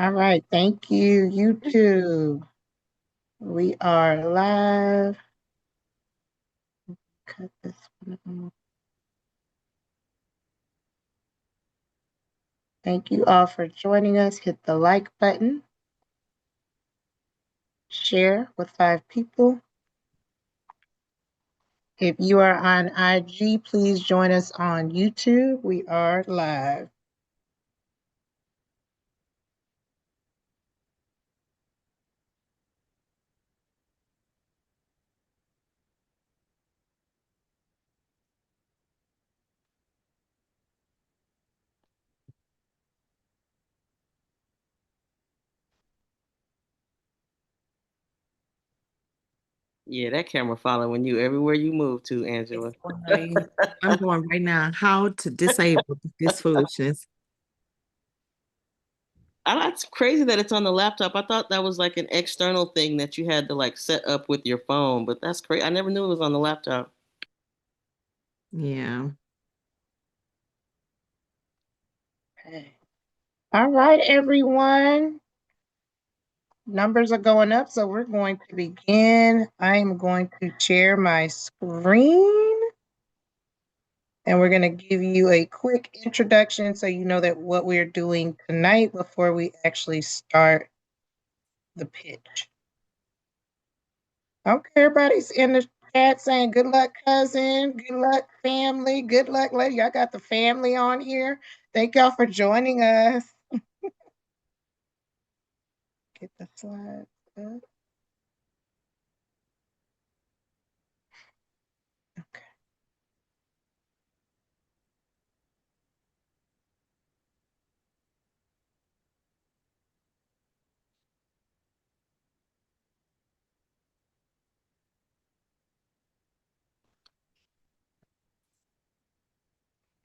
All right, thank you, YouTube. We are live. Cut this one off. Thank you all for joining us. Hit the like button. Share with 5 people. If you are on IG, please join us on YouTube. We are live. Yeah, that camera following you everywhere you move to, Angela. I'm going right now. How to disable this foolishness. It's crazy that it's on the laptop. I thought that was like an external thing that you had to like set up with your phone, but that's crazy. I never knew it was on the laptop. Yeah. Okay. All right, everyone. Numbers are going up, so we're going to begin. I am going to share my screen. And we're going to give you a quick introduction so you know that what we're doing tonight before we actually start the pitch. Okay, everybody's in the chat saying good luck, cousin, good luck, family, good luck, lady. I got the family on here. Thank y'all for joining us. Get the slides up. Okay.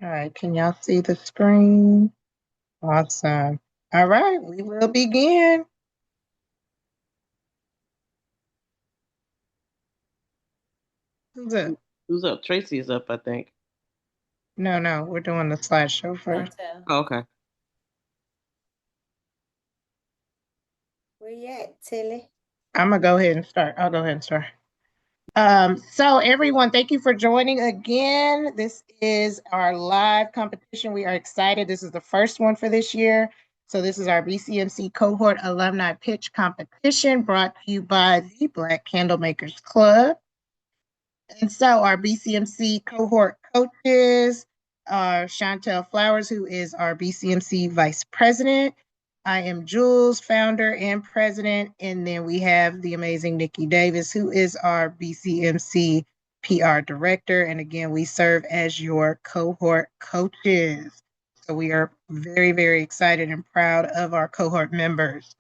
All right, can y'all see the screen? Awesome. All right, we will begin. Who's up? Who's up? Tracy is up, I think. No, we're doing the slideshow first. Oh, okay. Where you at, Tilly? I'm gonna go ahead and start. I'll go ahead and start. So everyone, thank you for joining again. This is our live competition. We are excited. This is the first one for this year. So this is our BCMC Cohort Alumni Pitch Competition brought to you by the Black Candlemakers Club. And so our BCMC cohort coaches are Chantel Flowers, who is our BCMC Vice President. I am Jules, founder and president. And then we have the amazing Nikki Davis, who is our BCMC PR director. And again, we serve as your cohort coaches. So we are very, very excited and proud of our cohort members.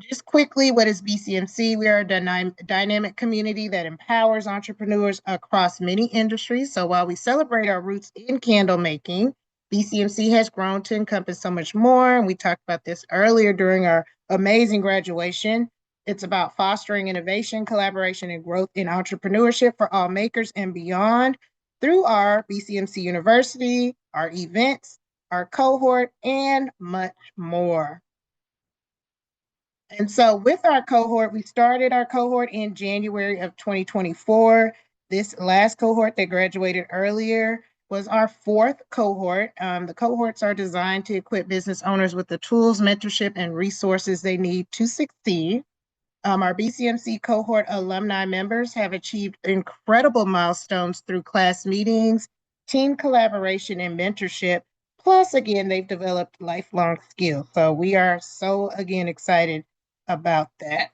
Just quickly, what is BCMC? We are a dynamic community that empowers entrepreneurs across many industries. So while we celebrate our roots in candle making, BCMC has grown to encompass so much more. And we talked about this earlier during our amazing graduation. It's about fostering innovation, collaboration, and growth in entrepreneurship for all makers and beyond through our BCMC University, our events, our cohort, and much more. And so with our cohort, we started our cohort in January of 2024. This last cohort that graduated earlier was our 4th cohort. The cohorts are designed to equip business owners with the tools, mentorship, and resources they need to succeed. Our BCMC cohort alumni members have achieved incredible milestones through class meetings, team collaboration, and mentorship. Plus, again, they've developed lifelong skills. So we are so, again, excited about that.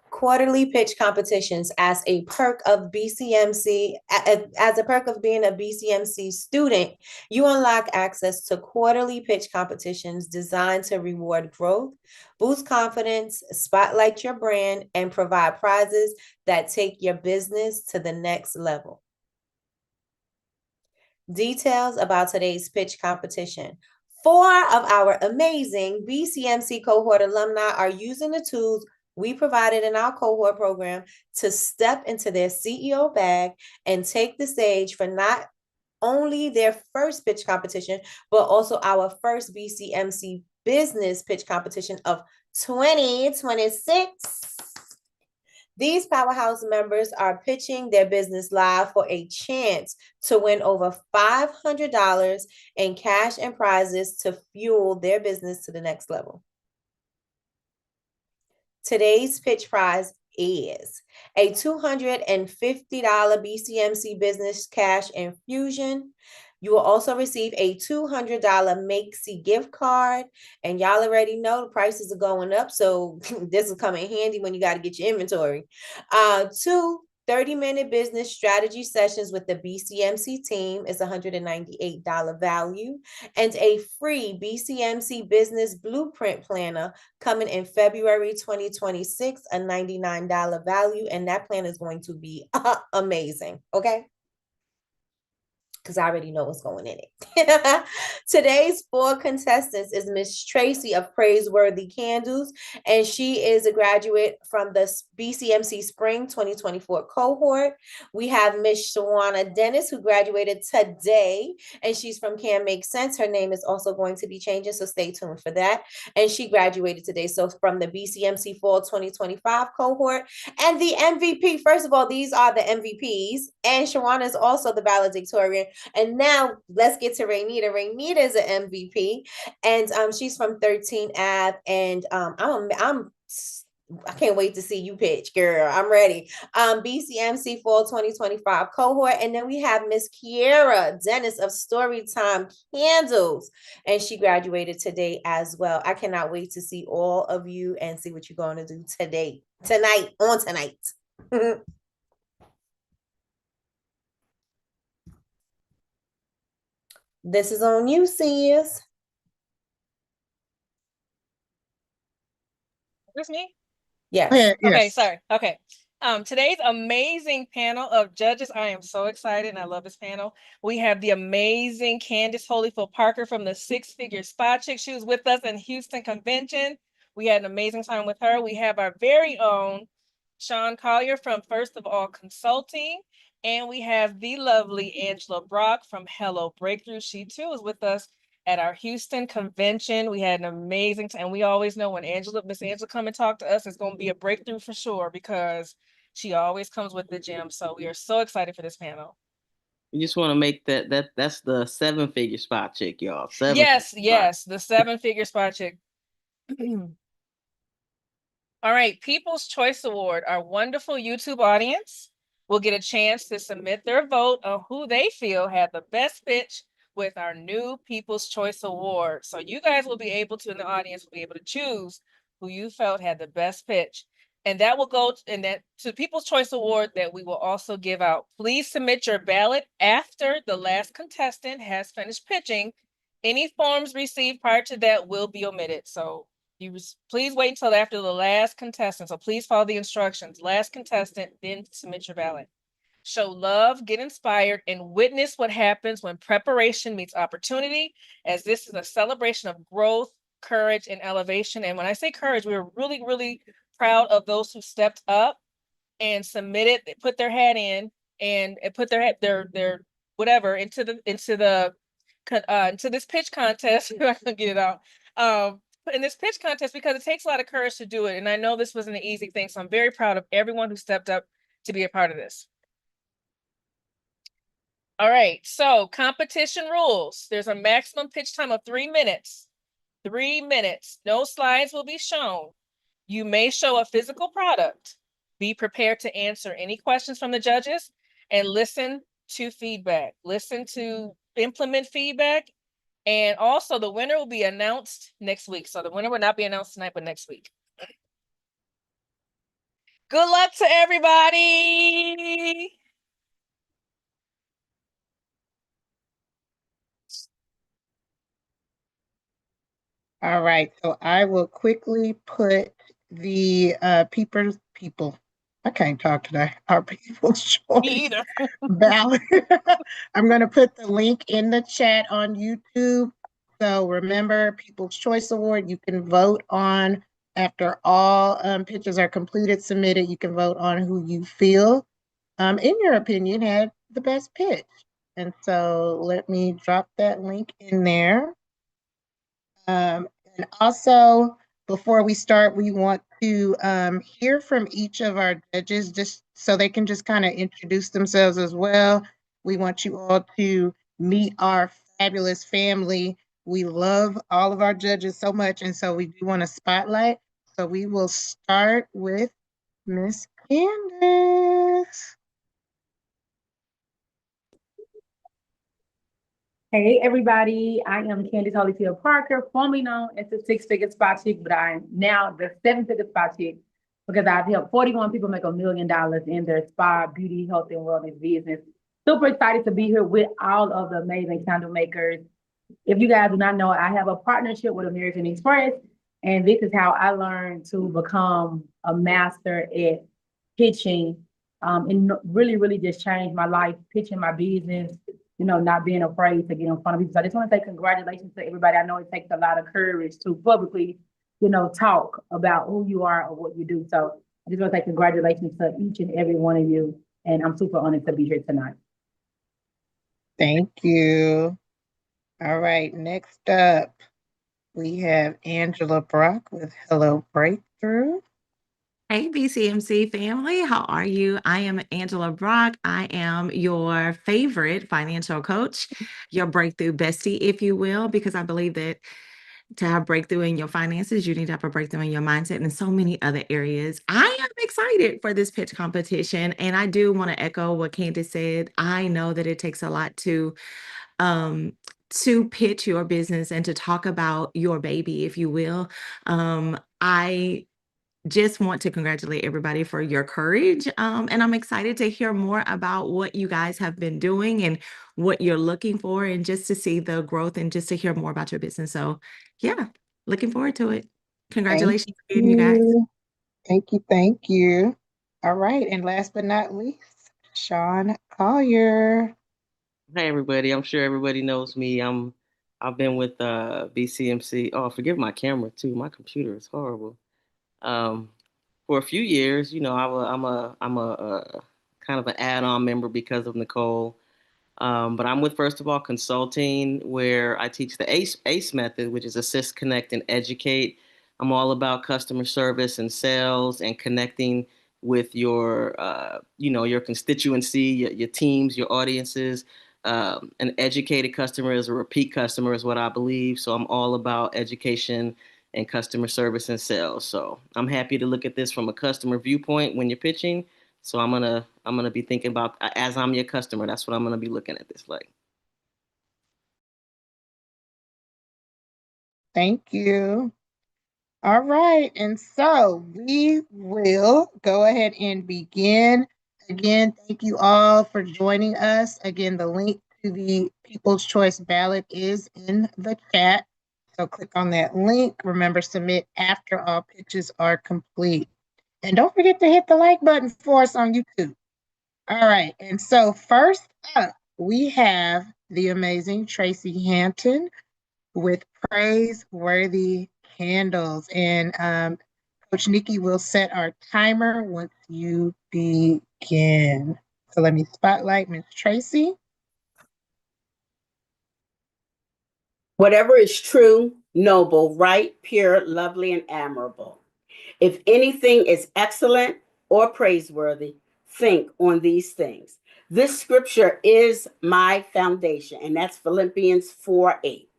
Quarterly pitch competitions as a perk of BCMC, as a perk of being a BCMC student, you unlock access to quarterly pitch competitions designed to reward growth, boost confidence, spotlight your brand, and provide prizes that take your business to the next level. Details about today's pitch competition. 4 of our amazing BCMC cohort alumni are using the tools we provided in our cohort program to step into their CEO bag and take the stage for not only their first pitch competition, but also our first BCMC business pitch competition of 2026. These powerhouse members are pitching their business live for a chance to win over $500 in cash and prizes to fuel their business to the next level. Today's pitch prize is a $250 BCMC business cash infusion. You will also receive a $200 Makesy gift card. And y'all already know the prices are going up, so this will come in handy when you got to get your inventory. 2 30-minute business strategy sessions with the BCMC team is $198 value, and a free BCMC business blueprint planner coming in February 2026, a $99 value, and that plan is going to be amazing, okay? Because I already know what's going in it. Today's 4 contestants is Miss Tracy of Praiseworthy Candles, and she is a graduate from the BCMC Spring 2024 cohort. We have Miss Shawana Dennis, who graduated today, and she's from Can Make Sense. Her name is also going to be changing, so stay tuned for that. And she graduated today, so from the BCMC Fall 2025 cohort. And the MVP, first of all, these are the MVPs, and Shawana is also the valedictorian. And now let's get to Raynita. Raynita is an MVP, and she's from 13 Ave. And I can't wait to see you pitch, girl. I'm ready. BCMC Fall 2025 cohort. And then we have Miss Kiera Dennis of Storytime Candles, and she graduated today as well. I cannot wait to see all of you and see what you're going to do tonight. This is on you, sis. Is me? Yes. Yeah, Okay, yes. sorry. Okay. Today's amazing panel of judges. I am so excited and I love this panel. We have the amazing Candace Holyfield Parker from the Six Figure Spa Chick. She was with us in Houston Convention. We had an amazing time with her. We have our very own Sean Collier from First of All Consulting. And we have the lovely Angela Brock from Hello Breakthrough. She too is with us at our Houston convention. We had an amazing time. We always know when Miss Angela come and talk to us, it's going to be a breakthrough for sure, because she always comes with the gem. So we are so excited for this panel. You just want to make that's the 7-figure spot chick, y'all. Yes, the 7-figure spot chick. All right, People's Choice Award. Our wonderful YouTube audience will get a chance to submit their vote on who they feel had the best pitch with our new People's Choice Award. So you guys will be able to, in the audience, will be able to choose who you felt had the best pitch. And that will go to People's Choice Award that we will also give out. Please submit your ballot after the last contestant has finished pitching. Any forms received prior to that will be omitted. So please wait until after the last contestant. So please follow the instructions. Last contestant, then submit your ballot. Show love, get inspired, and witness what happens when preparation meets opportunity, as this is a celebration of growth, courage, and elevation. And when I say courage, we are really, really proud of those who stepped up and submitted, put their hat in, and put their whatever into this pitch contest. I can get it out. In this pitch contest, because it takes a lot of courage to do it. And I know this wasn't an easy thing. So I'm very proud of everyone who stepped up to be a part of this. All right, so competition rules. There's a maximum pitch time of 3 minutes. 3 minutes. No slides will be shown. You may show a physical product. Be prepared to answer any questions from the judges and listen to feedback. Listen to implement feedback. And also the winner will be announced next week. So the winner will not be announced tonight, but next week. Good luck to everybody. All right, so I will quickly put the people. I can't talk today. Our People's Choice ballot. I'm going to put the link in the chat on YouTube. So remember, People's Choice Award, you can vote on, after all pitches are completed, submitted, you can vote on who you feel, in your opinion, had the best pitch. And so let me drop that link in there. And also, before we start, we want to hear from each of our judges just so they can just kind of introduce themselves as well. We want you all to meet our fabulous family. We love all of our judges so much, and so we do want to spotlight. So we will start with Miss Candace. Hey everybody, I am Candace Holyfield Parker, formerly known as the Six Figure Spa Chick, but I am now the Seven Figure Spa Chick because I've helped 41 people make $1 million in their spa, beauty, health, and wellness business. Super excited to be here with all of the amazing candle makers. If you guys do not know, I have a partnership with American Express, and this is how I learned to become a master at pitching, and really, really just changed my life, pitching my business, not being afraid to get in front of people. So I just want to say congratulations to everybody. I know it takes a lot of courage to publicly, talk about who you are or what you do. So I just want to say congratulations to each and every one of you. And I'm super honored to be here tonight. Thank you. All right, next up, we have Angela Brock with Hello Breakthrough. Hey, BCMC family, how are you? I am Angela Brock. I am your favorite financial coach, your breakthrough bestie, if you will, because I believe that to have breakthrough in your finances, you need to have a breakthrough in your mindset and so many other areas. I am excited for this pitch competition, and I do want to echo what Candace said. I know that it takes a lot to pitch your business and to talk about your baby, if you will. I just want to congratulate everybody for your courage. And I'm excited to hear more about what you guys have been doing and what you're looking for, and just to see the growth and just to hear more about your business. So, yeah, looking forward to it. Congratulations again, you guys. Thank you. Thank you. All right. And last but not least, Sean Collier. Hey everybody, I'm sure everybody knows me. I've been with BCMC. Oh, forgive my camera too. My computer is horrible. Um, for a few years, I'm a kind of an add-on member because of Nicole. But I'm with First of All Consulting, where I teach the ACE method, which is assist, connect, and educate. I'm all about customer service and sales and connecting with your constituency, your teams, your audiences. An educated customer is a repeat customer, is what I believe. So I'm all about education and customer service and sales. So I'm happy to look at this from a customer viewpoint when you're pitching. So I'm gonna be thinking about, as I'm your customer, that's what I'm gonna be looking at this like. Thank you. All right. And so we will go ahead and begin. Again, thank you all for joining us. Again, the link to the People's Choice ballot is in the chat. So click on that link. Remember, submit after all pitches are complete. And don't forget to hit the like button for us on YouTube. All right. And so first up, we have the amazing Tracy Hampton with Praiseworthy Candles. And Coach Nikki will set our timer once you begin. So let me spotlight Miss Tracy. Whatever is true, noble, right, pure, lovely, and admirable. If anything is excellent or praiseworthy, think on these things. This scripture is my foundation, and that's Philippians 4:8.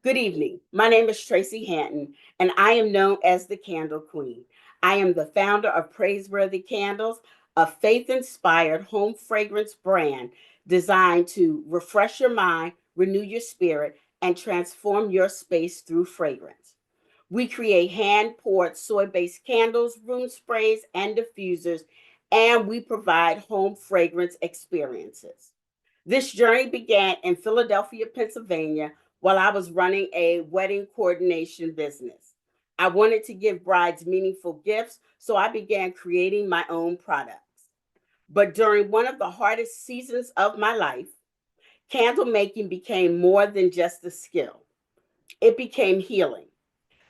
Good evening. My name is Tracy Hanton, and I am known as the Candle Queen. I am the founder of Praiseworthy Candles, a faith-inspired home fragrance brand designed to refresh your mind, renew your spirit, and transform your space through fragrance. We create hand-poured soy-based candles, room sprays, and diffusers, and we provide home fragrance experiences. This journey began in Philadelphia, Pennsylvania, while I was running a wedding coordination business. I wanted to give brides meaningful gifts, so I began creating my own products. But during one of the hardest seasons of my life, candle making became more than just a skill. It became healing.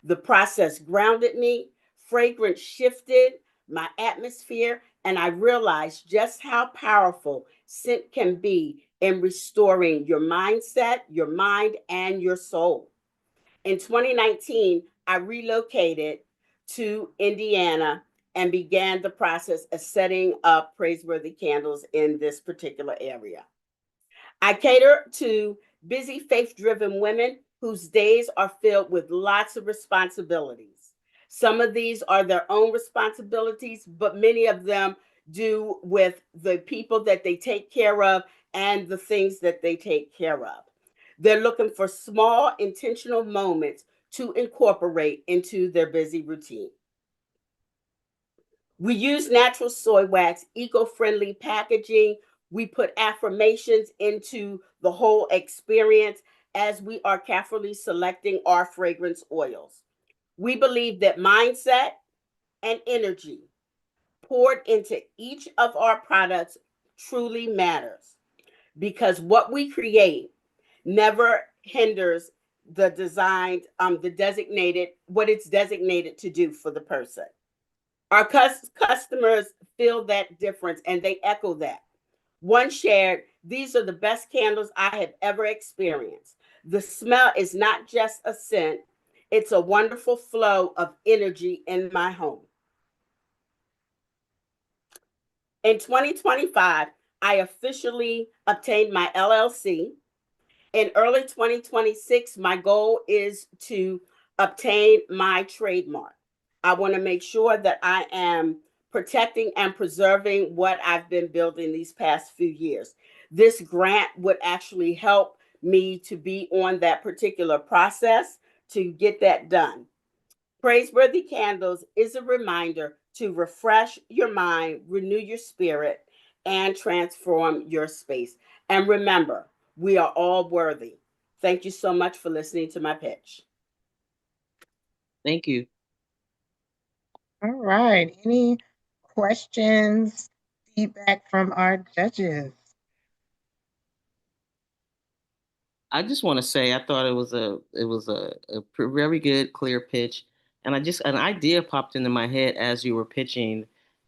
The process grounded me, fragrance shifted my atmosphere, and I realized just how powerful scent can be in restoring your mindset, your mind, and your soul. In 2019, I relocated to Indiana and began the process of setting up Praiseworthy Candles in this particular area. I cater to busy, faith driven women whose days are filled with lots of responsibilities. Some of these are their own responsibilities, but many of them do with the people that they take care of and the things that they take care of. They're looking for small, intentional moments to incorporate into their busy routine. We use natural soy wax, eco-friendly packaging. We put affirmations into the whole experience as we are carefully selecting our fragrance oils. We believe that mindset and energy poured into each of our products truly matters, because what we create never hinders the designed, the designated, what it's designated to do for the person. Our customers feel that difference and they echo that. One shared, "These are the best candles I have ever experienced. The smell is not just a scent, it's a wonderful flow of energy in my home." In 2025, I officially obtained my LLC. In early 2026, my goal is to obtain my trademark. I want to make sure that I am protecting and preserving what I've been building these past few years. This grant would actually help me to be on that particular process to get that done. Praiseworthy Candles is a reminder to refresh your mind, renew your spirit, and transform your space. And remember, we are all worthy. Thank you so much for listening to my pitch. Thank you. All right. Any questions, feedback from our judges? I just want to say I thought it was a very good, clear pitch, and an idea popped into my head as you were pitching,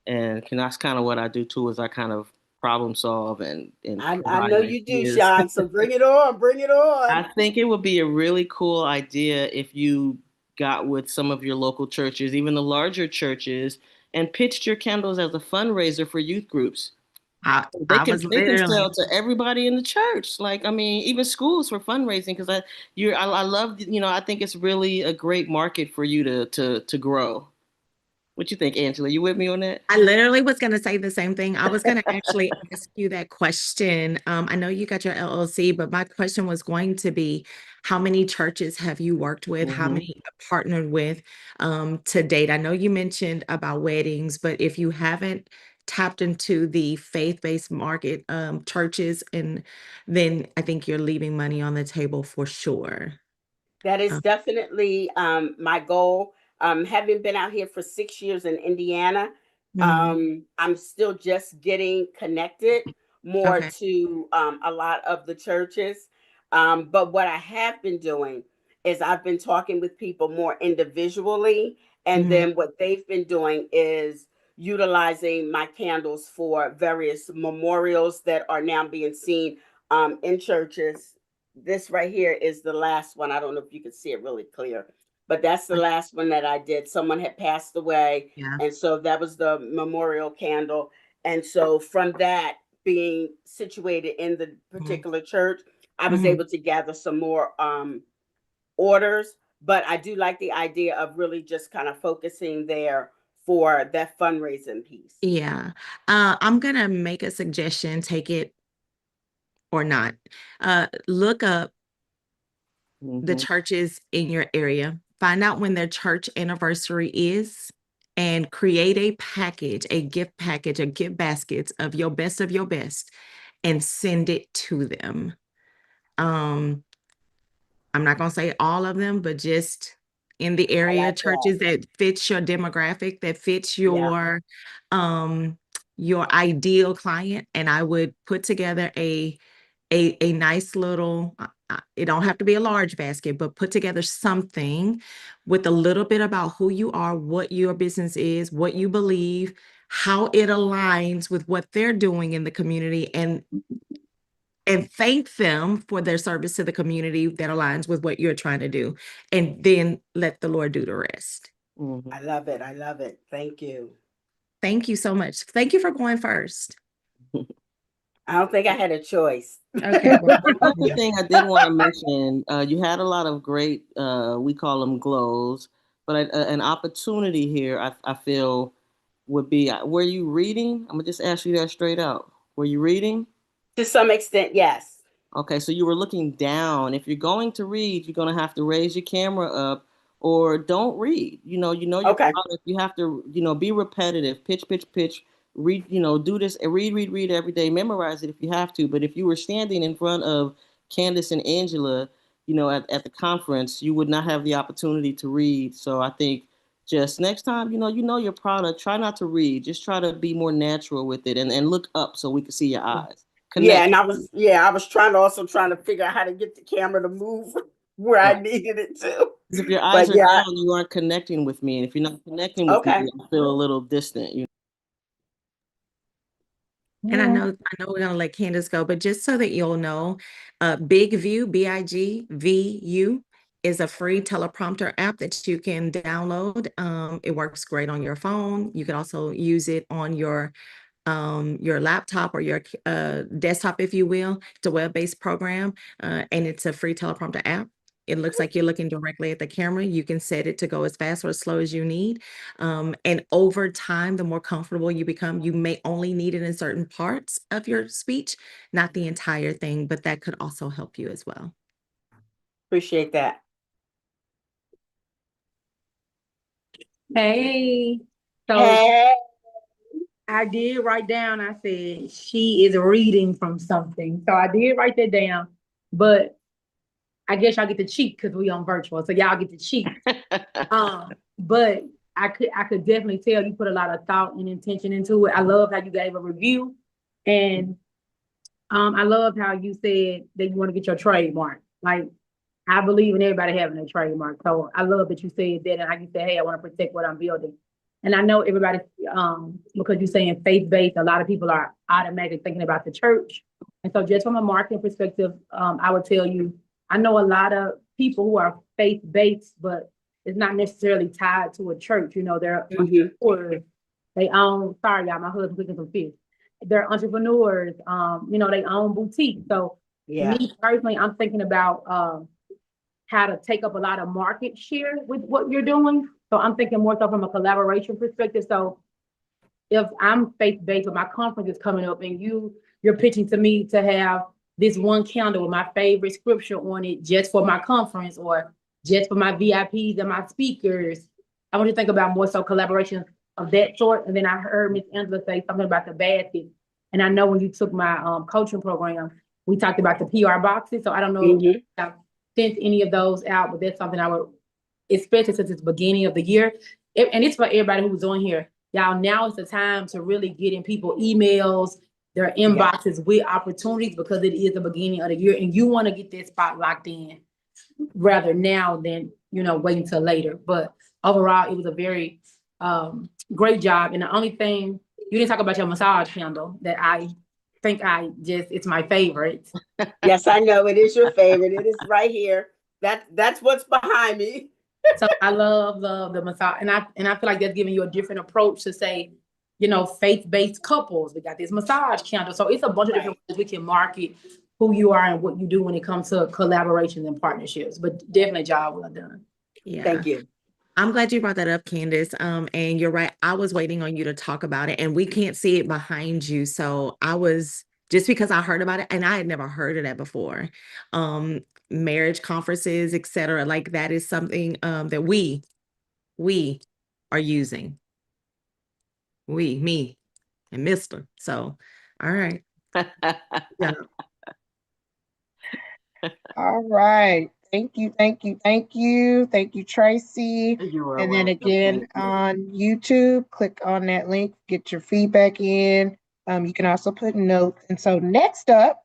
and that's kind of what I do too. Is I kind of problem solve and I know provide you do, ideas. Sean. So bring it on, bring it on. I think it would be a really cool idea if you got with some of your local churches, even the larger churches, and pitched your candles as a fundraiser for youth groups. I was They can literally sell to everybody in the church. Like, I mean, even schools for fundraising, because I love, I think it's really a great market for you to grow. What you think, Angela? You with me on that? I literally was going to say the same thing. I was going to actually ask you that question. I know you got your LLC, but my question was going to be, how many churches have you worked with? How Mhm. many partnered with to date? I know you mentioned about weddings, but if you haven't tapped into the faith-based market churches, and then I think you're leaving money on the table for sure. That is definitely my goal. Having been out here for 6 years in Indiana, I'm still just getting connected more Okay. to a lot of the churches. But what I have been doing is I've been talking with people more individually. And Mhm. then what they've been doing is utilizing my candles for various memorials that are now being seen in churches. This right here is the last one. I don't know if you can see it really clear, but that's the last one that I did. Someone had passed away, Yeah. and so that was the memorial candle. And so from that being situated in the Mhm. particular church, I was Mhm. able to gather some more orders. But I do like the idea of really just kind of focusing there for that fundraising piece. Yeah. I'm gonna make a suggestion, take it or not. Look up the Mhm. churches in your area, find out when their church anniversary is, and create a package, a gift package, a gift baskets of your best, and send it to them. Um, I'm not gonna say all of them, but just in the I area like that. churches that fits your demographic, that fits Yeah. um your ideal client. And I would put together a nice little it don't have to be a large basket, but put together something with a little bit about who you are, what your business is, what you believe, how it aligns with what they're doing in the community, and and thank them for their service to the community that aligns with what you're trying to do. And then let the Lord do the rest. Mhm. I love it. I love it. Thank you. Thank you so much. Thank you for going first. I don't think I had a choice. Okay. Another thing I did want to mention, you had a lot of great, we call them glows, but an opportunity here, I feel, would be, were you reading? I'm going to just ask you that straight out. Were you reading? To some extent, yes. Okay, so you were looking down. If you're going to read, you're going to have to raise your camera up or don't read. You know your Okay. product. You have to, be repetitive. Pitch, pitch, pitch. Read, do this. Read every day. Memorize it if you have to. But if you were standing in front of Candace and Angela, at the conference, you would not have the opportunity to read. So I think just next time, you know your product, try not to read. Just try to be more natural with it and look up so we can see your eyes. Yeah, Connect. and I was trying to figure out how to get the camera to move where I needed it to. Because if your eyes But are yeah, down, you aren't connecting with me. And if you're not connecting with me, okay. I feel a little distant. And I know we're gonna let Candace go, but just so that you'll know, Big View, BIGVU, is a free teleprompter app that you can download. It works great on your phone. You can also use it on your laptop or your desktop, if you will. It's a web-based program, and it's a free teleprompter app. It looks like you're looking directly at the camera. You can set it to go as fast or as slow as you need. And over time, the more comfortable you become, you may only need it in certain parts of your speech, not the entire thing, but that could also help you as well. Appreciate that. Hey, so Hey. I did write down, I said, she is reading from something. So I did write that down, but I guess y'all get to cheat because we on virtual. So y'all get to cheat. But I could definitely tell you put a lot of thought and intention into it. I love how you gave a review. And I love how you said that you want to get your trademark. Like, I believe in everybody having a trademark. So I love that you said that and how you said, hey, I want to protect what I'm building. And I know everybody, because you're saying faith-based, a lot of people are automatically thinking about the church. And so just from a marketing perspective, I would tell you, I know a lot of people who are faith-based, but it's not necessarily tied to a church. They're entrepreneurs. They own, sorry, y'all, my husband's cooking some fish. They're entrepreneurs, they own boutiques. So me personally, I'm thinking about how to take up a lot of market share with what you're doing. So I'm thinking more so from a collaboration perspective. So if I'm faith-based, but my conference is coming up and you're pitching to me to have this one candle with my favorite scripture on it just for my conference or just for my VIPs and my speakers, I want you to think about more so collaboration of that sort. And then I heard Ms. Angela say something about the basket. And I know when you took my coaching program, we talked about the PR boxes. So I don't know if you have sent any of those out, but that's something I would, especially since it's the beginning of the year. And it's for everybody who's on here. Y'all, now is the time to really get in people emails, their inboxes with opportunities because it is the beginning of the year and you want to get that spot locked in rather now than, waiting till later. But overall, it was a very great job. And the only thing, you didn't talk about your massage candle that I think it's my favorite. Yes, I know it is your favorite. It is right here. That's what's behind me. So I love the massage, and I feel like that's giving you a different approach to say, faith-based couples. We got this massage candle, so it's a bunch of different ways we can market who you are and what you do when it comes to collaborations and partnerships. But definitely, job well done. Yeah. Thank you. I'm glad you brought that up, Candace. And you're right. I was waiting on you to talk about it, and we can't see it behind you. So I was just because I heard about it, and I had never heard of that before. Marriage conferences, etc. Like that is something that we are using. Me, and Mr. So, all right. Yeah. All right. Thank you, thank you, thank you. Thank you, Tracy. You are And then welcome. again on YouTube, click on that link, get your feedback in. You can also put notes. And so next up,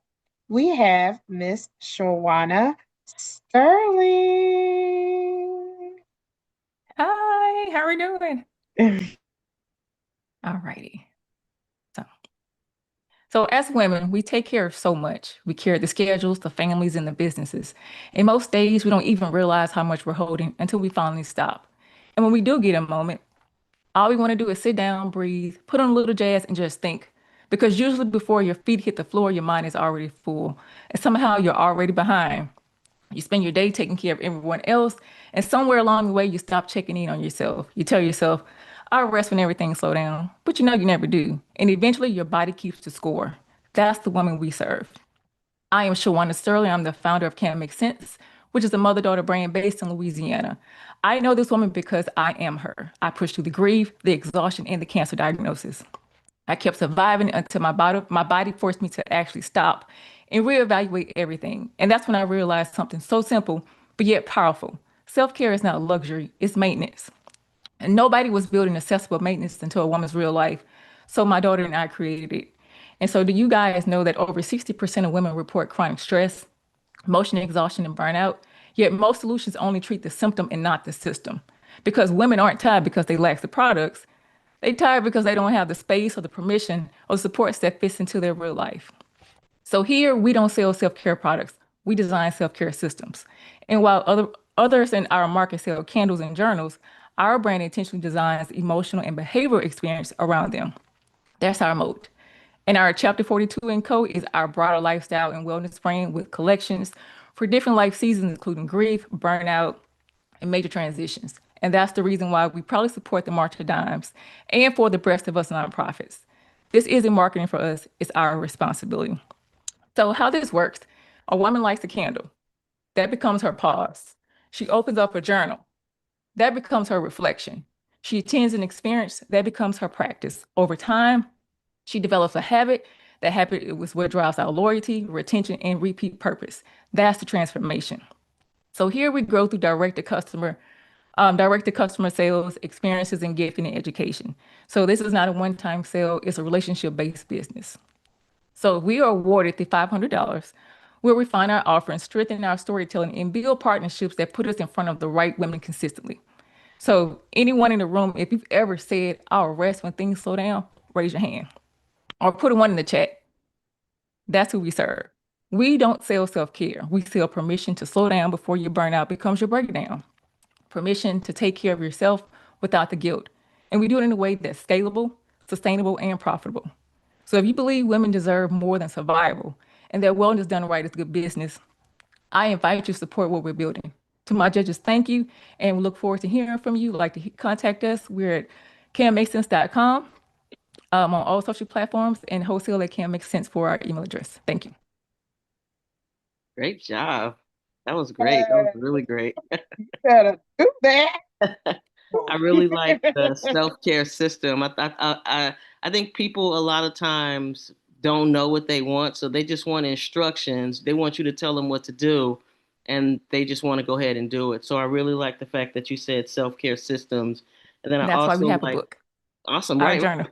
we have Miss Shawana Sterling. Hi, how are we doing? All righty. So as women, we take care of so much. We carry the schedules, the families, and the businesses. And most days, we don't even realize how much we're holding until we finally stop. And when we do get a moment, all we want to do is sit down, breathe, put on a little jazz, and just think. Because usually before your feet hit the floor, your mind is already full. And somehow you're already behind. You spend your day taking care of everyone else, and somewhere along the way, you stop checking in on yourself. You tell yourself, I'll rest when everything slow down, but you know you never do. And eventually, your body keeps the score. That's the woman we serve. I am Shawana Sterling. I'm the founder of Can Make Sense, which is a mother-daughter brand based in Louisiana. I know this woman because I am her. I pushed through the grief, the exhaustion, and the cancer diagnosis. I kept surviving until my body forced me to actually stop and reevaluate everything. And that's when I realized something so simple, but yet powerful. Self-care is not a luxury, it's maintenance. And nobody was building accessible maintenance into a woman's real life. So my daughter and I created it. And so do you guys know that over 60% of women report chronic stress, emotional exhaustion, and burnout? Yet most solutions only treat the symptom and not the system. Because women aren't tired because they lack the products. They tired because they don't have the space or the permission or the support that fits into their real life. So here we don't sell self-care products. We design self-care systems. And while others in our market sell candles and journals, our brand intentionally designs emotional and behavioral experience around them. That's our moat. And our Chapter 42 and Co. is our broader lifestyle and wellness brand with collections for different life seasons, including grief, burnout, and major transitions. And that's the reason why we probably support the March of Dimes and for the rest of us nonprofits. This isn't marketing for us, it's our responsibility. So, how this works, a woman lights a candle, that becomes her pause. She opens up a journal, that becomes her reflection. She attends an experience, that becomes her practice. Over time, she develops a habit. That habit was what drives our loyalty, retention, and repeat purpose. That's the transformation. So here we grow through direct to customer sales, experiences, and gifting and education. So this is not a one-time sale; it's a relationship-based business. So we are awarded the $500. We'll refine our offering, strengthen our storytelling, and build partnerships that put us in front of the right women consistently. So anyone in the room, if you've ever said, I'll rest when things slow down, raise your hand or put a one in the chat. That's who we serve. We don't sell self-care. We sell permission to slow down before your burnout becomes your breakdown. Permission to take care of yourself without the guilt. And we do it in a way that's scalable, sustainable, and profitable. So if you believe women deserve more than survival and that wellness done right is good business, I invite you to support what we're building. To my judges, thank you, and we look forward to hearing from you. Like to contact us, we're at canmakesense.com on all social platforms and wholesale at Can Make Sense for our email address. Thank you. Great job. That was great. That was really great. You better do that. I really like the self-care system. I think people a lot of times don't know what they want, so they just want instructions. They want you to tell them what to do, and they just want to go ahead and do it. So I really like the fact that you said self-care systems, and then I That's why we also have a like book, awesome, our right? journal.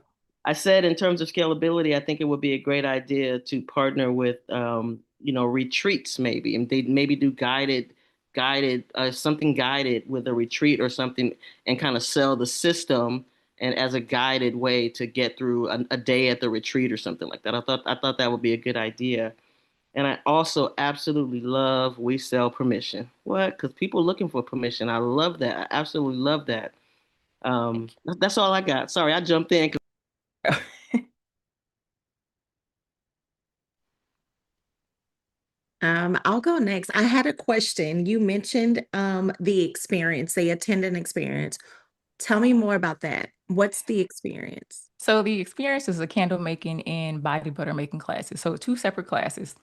I said in terms of scalability, I think it would be a great idea to partner with, retreats maybe, and they maybe do something guided with a retreat or something, and kind of sell the system and as a guided way to get through a day at the retreat or something like that. I thought that would be a good idea. And I also absolutely love we sell permission. What? Because people are looking for permission. I love that. I absolutely love that. That's all I got. Sorry, I jumped in. I'll go next. I had a question. You mentioned the experience, the attendant experience. Tell me more about that. What's the experience? So the experience is a candle making and body butter making classes. So two separate classes.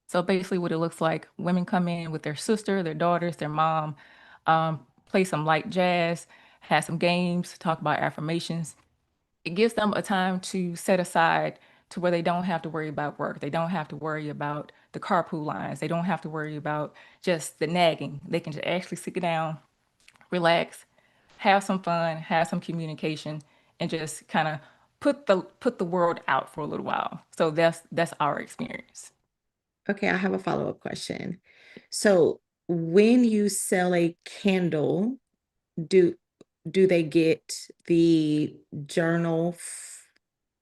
So basically what it looks like, women come in with their sister, their daughters, their mom, play some light jazz, have some games, talk about affirmations. It gives them a time to set aside to where they don't have to worry about work. They don't have to worry about the carpool lines. They don't have to worry about just the nagging. They can just actually sit down, relax, have some fun, have some communication, and just kind of put the world out for a little while. So that's our experience. Okay, I have a follow-up question. So when you sell a candle, do do they get the journal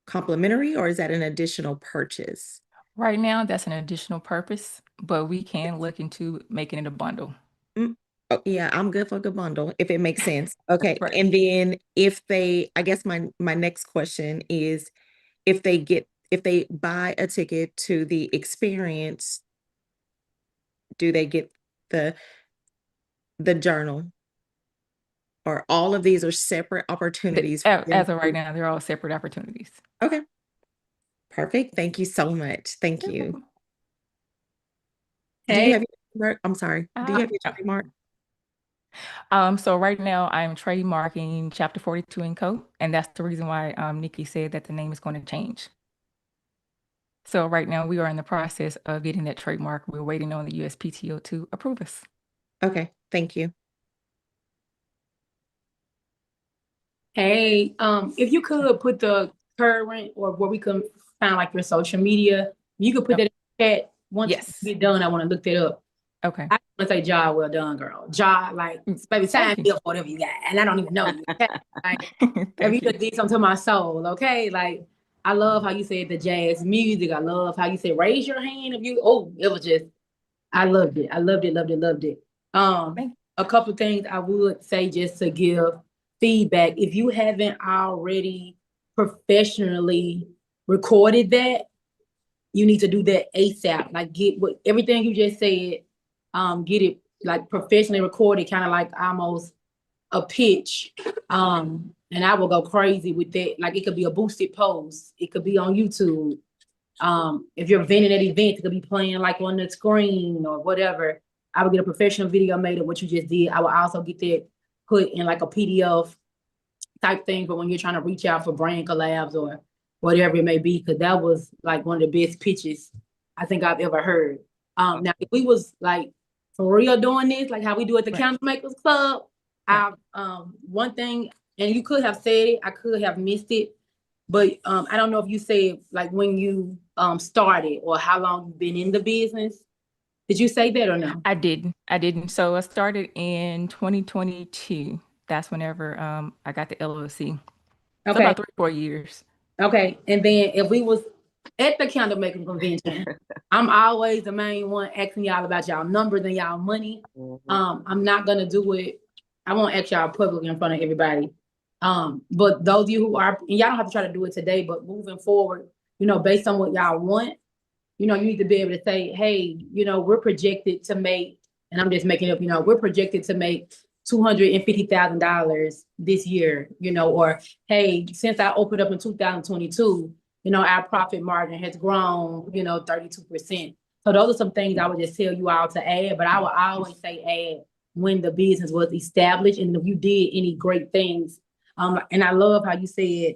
complimentary, or is that an additional purchase? Right now, that's an additional purpose, but we can look into making it a bundle. Oh, yeah, I'm good for the bundle if it makes sense. Okay. Right. And then I guess my next question is if they buy a ticket to the experience, do they get the journal? Or all of these are separate opportunities for them As of right to- now, they're all separate opportunities. Okay. Perfect. Thank you so much. Thank You're you. welcome. Do you Hey, have your trademark? I'm sorry. Do you have your no. trademark? So right now I'm trademarking Chapter 42 and Co. And that's the reason why Nikki said that the name is going to change. So right now we are in the process of getting that trademark. We're waiting on the USPTO to approve us. Okay. Thank you. hey, if you could put the current or where we can find like your social media, you could put that in the chat. Once Yes. you get done, I want to look that up. Okay. I want to say, job well done, girl. Job, like, baby, sign me up for whatever you got. And I don't even know you. Okay? Like, if Thank you you. could do something to my soul, okay? Like, I love how you said the jazz music. I love how you said raise your hand if you, it was just, I loved it. I loved it, loved it, loved it. Thank A couple of things I would say just to give feedback. If you haven't already professionally recorded that, you need to do that ASAP. Like get what everything you just said, get it like professionally recorded, kind of like almost a pitch. And I will go crazy with that. Like it could be a boosted post, it could be on YouTube. If you're vending at events, it could be playing like on the screen or whatever. I would get a professional video made of what you just did. I will also get that put in like a PDF type thing for when you're trying to reach out for brand collabs or whatever it may be, because that was like one of the best pitches I think I've ever heard. Now if we was like for real doing this, like how we do at the Right. Candle Makers Club, Right. one thing, and you could have said it, I could have missed it, but I don't know if you said like when you started or how long you've been in the business. Did you say that or no? I didn't. So I started in 2022. That's whenever I got the LLC. So Okay. about 3 or 4 years. Okay. And then if we was at the candle making convention, I'm always the main one asking y'all about y'all numbers and y'all money. I'm not gonna do it. I won't ask y'all publicly in front of everybody. But those of you who are, and y'all don't have to try to do it today, but moving forward, based on what y'all want, you need to be able to say, hey, we're projected to make, and I'm just making up, we're projected to make $250,000 this year, or hey, since I opened up in 2022, our profit margin has grown, 32%. So those are some things I would just tell you all to add, but I would always say add when the business was established and if you did any great things. And I love how you said,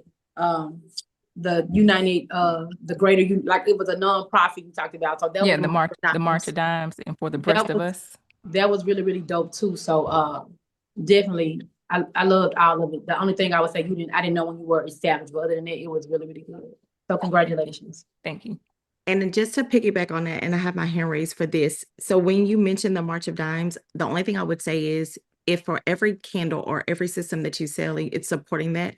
the United, the greater, like it was a nonprofit you talked about. So that Yeah, was the March of Dimes and for the breast of us. that was really, really dope too. So definitely I loved all of it. The only thing I would say I didn't know when you were established, but other than that, it was really, really good. So congratulations. Thank you. And then just to piggyback on that, and I have my hand raised for this. So when you mentioned the March of Dimes, the only thing I would say is if for every candle or every system that you sell, it's supporting that.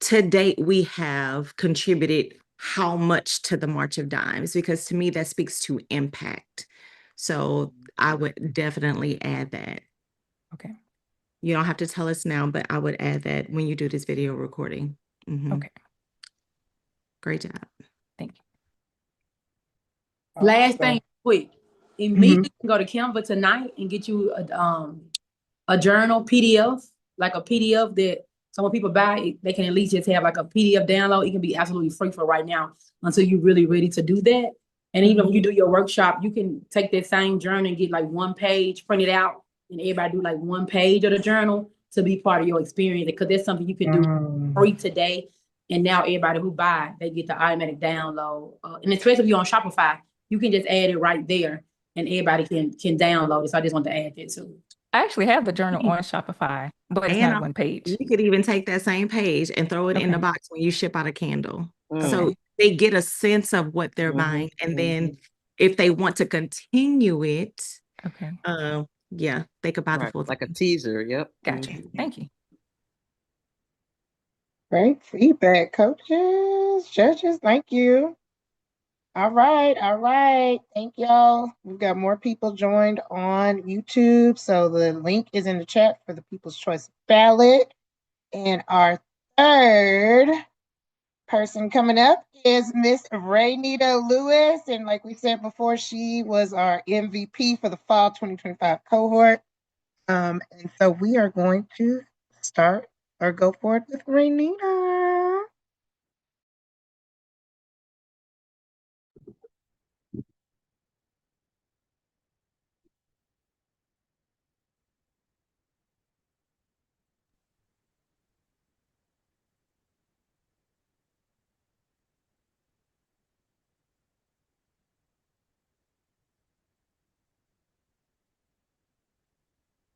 To date, we have contributed how much to the March of Dimes, because to me, that speaks to impact. So I would definitely add that. Okay. You don't have to tell us now, but I would add that when you do this video recording. Okay. Great job. Thank you. Last thing, quick. Immediately go to Canva tonight and get you a journal PDF, like a PDF that so when people buy it, they can at least just have like a PDF download. It can be absolutely free for right now until you're really ready to do that. And even when you do your workshop, you can take that same journal and get like one page, print it out, and everybody do like one page of the journal to be part of your experience, because that's something you can do free today. And now everybody who buy, they get the automatic download. And especially if you're on Shopify, you can just add it right there and everybody can download it. So I just want to add that too. I actually have the journal on Shopify, but it's not one page. You could even take that same page and throw it in the box when you ship out a candle. So they get a sense of what they're buying. And then if they want to continue it, yeah, they could buy the full thing. Like a teaser. Yep. Gotcha. Thank you. Great feedback, coaches, judges. Thank you. All right, all right. Thank y'all. We've got more people joined on YouTube. So the link is in the chat for the People's Choice ballot. And our third person coming up is Miss Raynita Lewis. And like we said before, she was our MVP for the fall 2025 cohort. And so we are going to start or go forward with Raynita.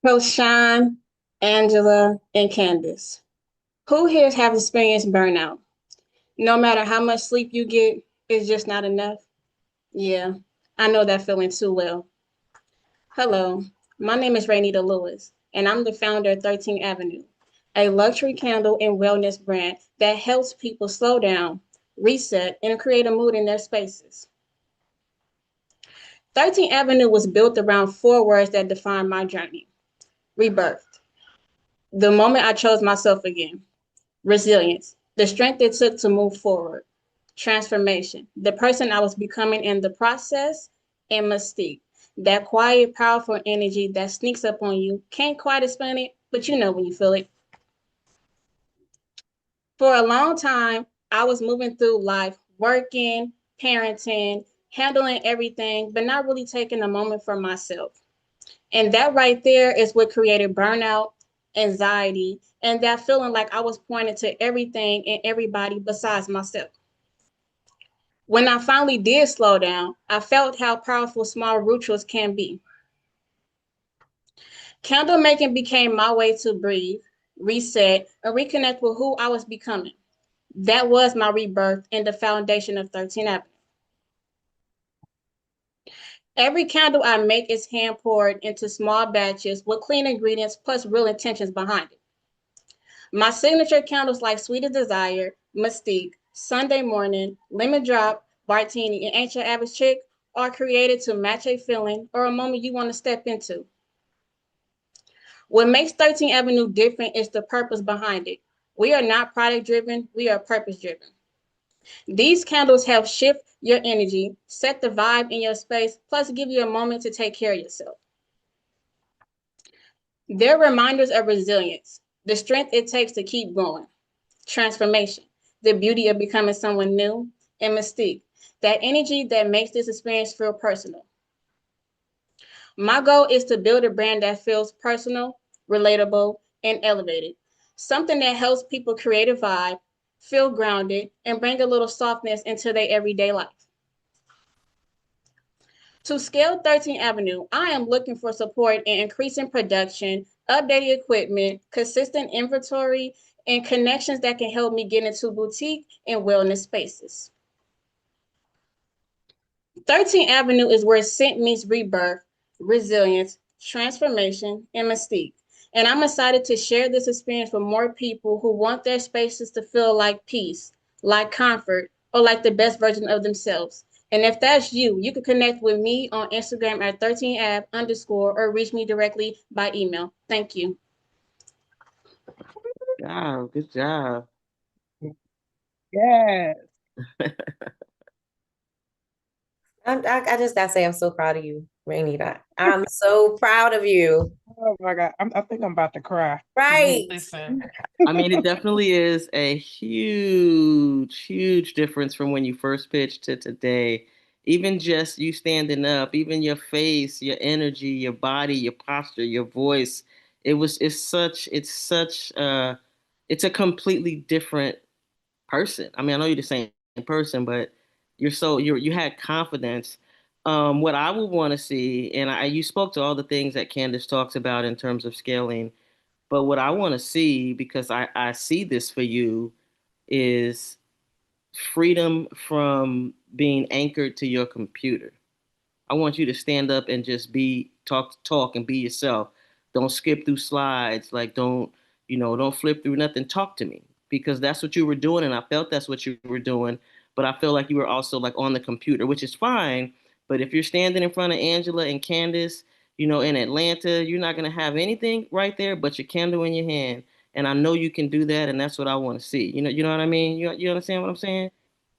Coach Sean, Angela, and Candace. Who here have experienced burnout? No matter how much sleep you get, it's just not enough. Yeah, I know that feeling too well. Hello, my name is Raynita Lewis, and I'm the founder of 13th Avenue, a luxury candle and wellness brand that helps people slow down, reset, and create a mood in their spaces. 13th Avenue was built around 4 words that define my journey: rebirth, the moment I chose myself again; resilience, the strength it took to move forward; transformation, the person I was becoming in the process; and mystique, that quiet, powerful energy that sneaks up on you. Can't quite explain it, but you know when you feel it. For a long time, I was moving through life, working, parenting, handling everything, but not really taking a moment for myself. And that right there is what created burnout, anxiety, and that feeling like I was pointing to everything and everybody besides myself. When I finally did slow down, I felt how powerful small rituals can be. Candle making became my way to breathe, reset, and reconnect with who I was becoming. That was my rebirth and the foundation of 13 Avenue. Every candle I make is hand poured into small batches with clean ingredients plus real intentions behind it. My signature candles like Sweetest Desire, Mystique, Sunday Morning, Lemon Drop, Martini, and Ancient Average Chick are created to match a feeling or a moment you want to step into. What makes 13th Avenue different is the purpose behind it. We are not product driven, we are purpose driven. These candles help shift your energy, set the vibe in your space, plus give you a moment to take care of yourself. They're reminders of resilience, the strength it takes to keep going; transformation, the beauty of becoming someone new; and mystique, that energy that makes this experience feel personal. My goal is to build a brand that feels personal, relatable, and elevated. Something that helps people create a vibe, feel grounded, and bring a little softness into their everyday life. To scale 13th Avenue, I am looking for support in increasing production, updating equipment, consistent inventory, and connections that can help me get into boutique and wellness spaces. 13th Avenue is where scent meets rebirth, resilience, transformation, and mystique. And I'm excited to share this experience with more people who want their spaces to feel like peace, like comfort, or like the best version of themselves. And if that's you, you can connect with me on Instagram at 13ab_ or reach me directly by email. Thank you. Wow, good job. Yes. I just gotta say, I'm so proud of you, Rainita. I'm so proud of you. Oh my God. I think I'm about to cry. Right. Listen, I mean, it definitely is a huge, huge difference from when you first pitched to today. Even just you standing up, even your face, your energy, your body, your posture, your voice. It's a completely different person. I mean, I know you're the same person, but you had confidence. What I would want to see, and you spoke to all the things that Candace talks about in terms of scaling, but what I want to see, because I see this for you, is freedom from being anchored to your computer. I want you to stand up and just talk and be yourself. Don't skip through slides. Like don't flip through nothing. Talk to me. because that's what you were doing, and I felt that's what you were doing. But I feel like you were also like on the computer, which is fine. But if you're standing in front of Angela and Candace, you know, in Atlanta, you're not gonna have anything right there but your candle in your hand. And I know you can do that, and that's what I want to see. You know what I mean? You understand what I'm saying?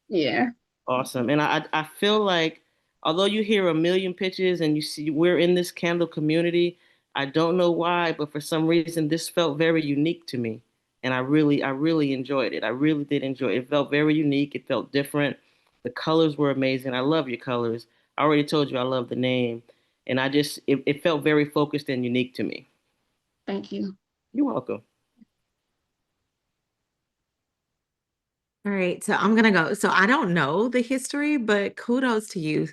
Yeah. Awesome. And I feel like although you hear a million pitches and you see we're in this candle community, I don't know why, but for some reason this felt very unique to me. And I really enjoyed it. I really did enjoy it. It felt very unique. It felt different. The colors were amazing. I love your colors. I already told you I love the name. And it felt very focused and unique to me. Thank you. You're welcome. All right, so I'm gonna go. So I don't know the history, but kudos to you.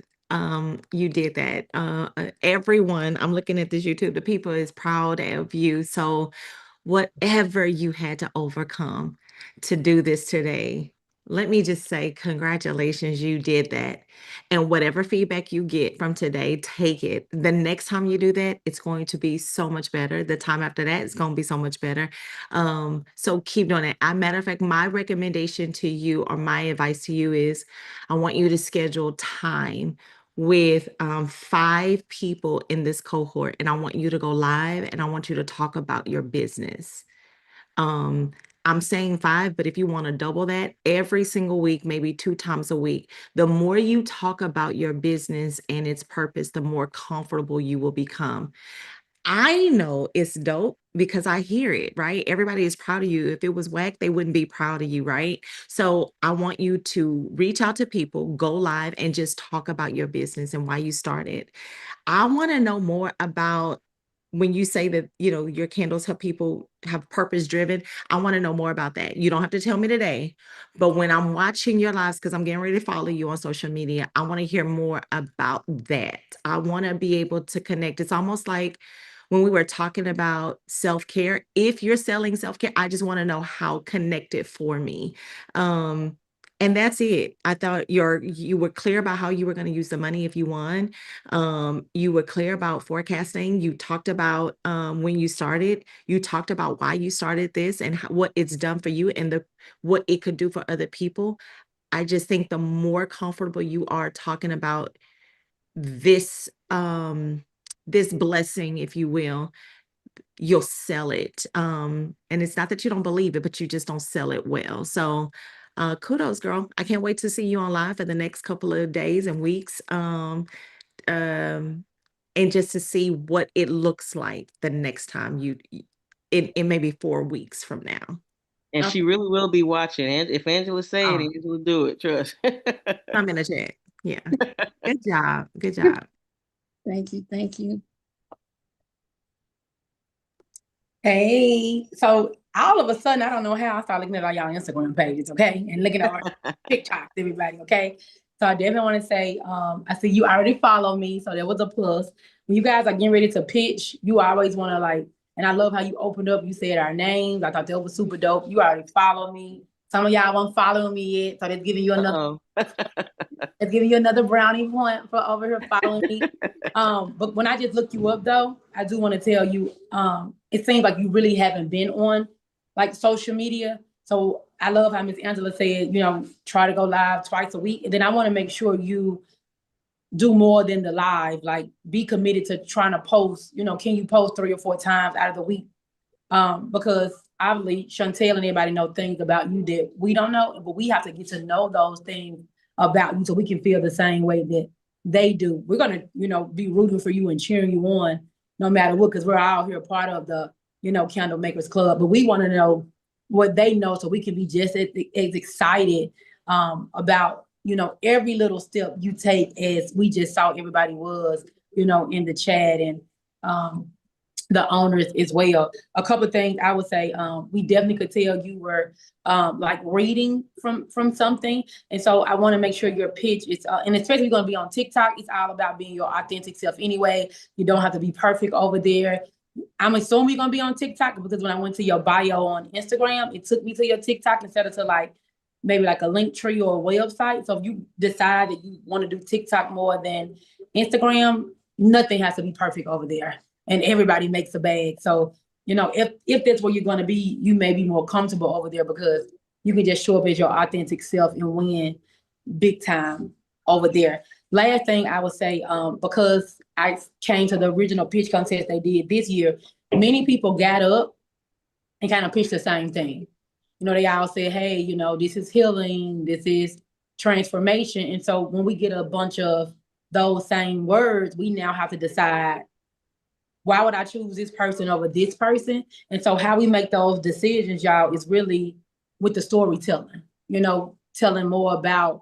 You did that. Everyone, I'm looking at this YouTube, the people is proud of you. So whatever you had to overcome to do this today, let me just say congratulations, you did that. And whatever feedback you get from today, take it. The next time you do that, it's going to be so much better. The time after that, it's going to be so much better. So keep doing it. As a matter of fact, my recommendation to you or my advice to you is I want you to schedule time with 5 people in this cohort, and I want you to go live and I want you to talk about your business. Um, I'm saying 5, but if you want to double that every single week, maybe 2 times a week, the more you talk about your business and its purpose, the more comfortable you will become. I know it's dope because I hear it, right? Everybody is proud of you. If it was whack, they wouldn't be proud of you, right? So I want you to reach out to people, go live, and just talk about your business and why you started. I want to know more about when you say that, you know, your candles help people have purpose driven. I want to know more about that. You don't have to tell me today, but when I'm watching your lives, because I'm getting ready to follow you on social media, I want to hear more about that. I want to be able to connect. It's almost like when we were talking about self-care. If you're selling self-care, I just want to know how connected for me. And that's it. I thought you were clear about how you were going to use the money if you won. You were clear about forecasting. You talked about when you started. You talked about why you started this and what it's done for you and what it could do for other people. I just think the more comfortable you are talking about this this blessing, if you will, you'll sell it. And it's not that you don't believe it, but you just don't sell it well. So kudos, girl. I can't wait to see you on live for the next couple of days and weeks. And just to see what it looks like the next time it may be 4 weeks from now. And she really will be watching. And if Angela say it, Oh, Angela do it. Trust. I'm in the chat. Yeah. Good job. Good job. Thank you. Thank you. Hey, so all of a sudden, I don't know how I started looking at all y'all Instagram pages, okay? And looking at our TikToks, everybody, okay? So I definitely want to say, I see you already follow me, so that was a plus. When you guys are getting ready to pitch, you always want to like, and I love how you opened up, you said our names. I thought that was super dope. You already follow me. Some of y'all weren't following me yet, so that's giving you another it's giving you another brownie point for over here following me. But when I just look you up though, I do want to tell you, it seems like you really haven't been on like social media. So I love how Miss Angela said, you know, try to go live twice a week. And then I want to make sure you do more than the live, like be committed to trying to post, you know, can you post 3 or 4 times out of the week? Because obviously Chantel and everybody know things about you that we don't know, but we have to get to know those things about you so we can feel the same way that they do. We're going to, you know, be rooting for you and cheering you on no matter what, because we're all here part of the, you know, Candle Makers Club, but we want to know what they know so we can be just as excited about, you know, every little step you take, as we just saw everybody was, you know, in the chat, and the owners as well. A couple of things I would say, we definitely could tell you were like reading from something. And so I want to make sure your pitch is, and especially going to be on TikTok, it's all about being your authentic self anyway. You don't have to be perfect over there. I'm assuming you're going to be on TikTok because when I went to your bio on Instagram, it took me to your TikTok instead of to like maybe like a link tree or a website. So if you decide that you want to do TikTok more than Instagram, nothing has to be perfect over there. And everybody makes a bag. So you know, if that's where you're going to be, you may be more comfortable over there because you can just show up as your authentic self and win big time over there. Last thing I would say, because I came to the original pitch contest they did this year, many people got up and kind of pitched the same thing. You know, they all said, hey, you know, this is healing, this is transformation. And so when we get a bunch of those same words, we now have to decide, why would I choose this person over this person? And so how we make those decisions, y'all, is really with the storytelling, you know, telling more about,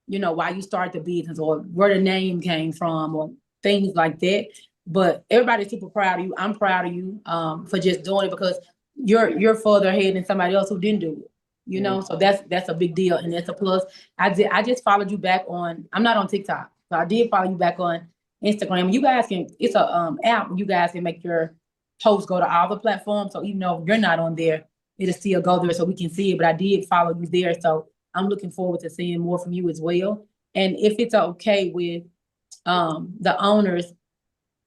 you know, why you started the business or where the name came from or things like that. But everybody's super proud of you. I'm proud of you for just doing it because you're further ahead than somebody else who didn't do it. You know, so that's a big deal and that's a plus. I just followed you back on. I'm not on TikTok, so I did follow you back on Instagram. You guys can. It's a app. You guys can make your posts go to all the platforms. So even though you're not on there, it'll still go there so we can see it. But I did follow you there, so I'm looking forward to seeing more from you as well. And if it's okay with the owners,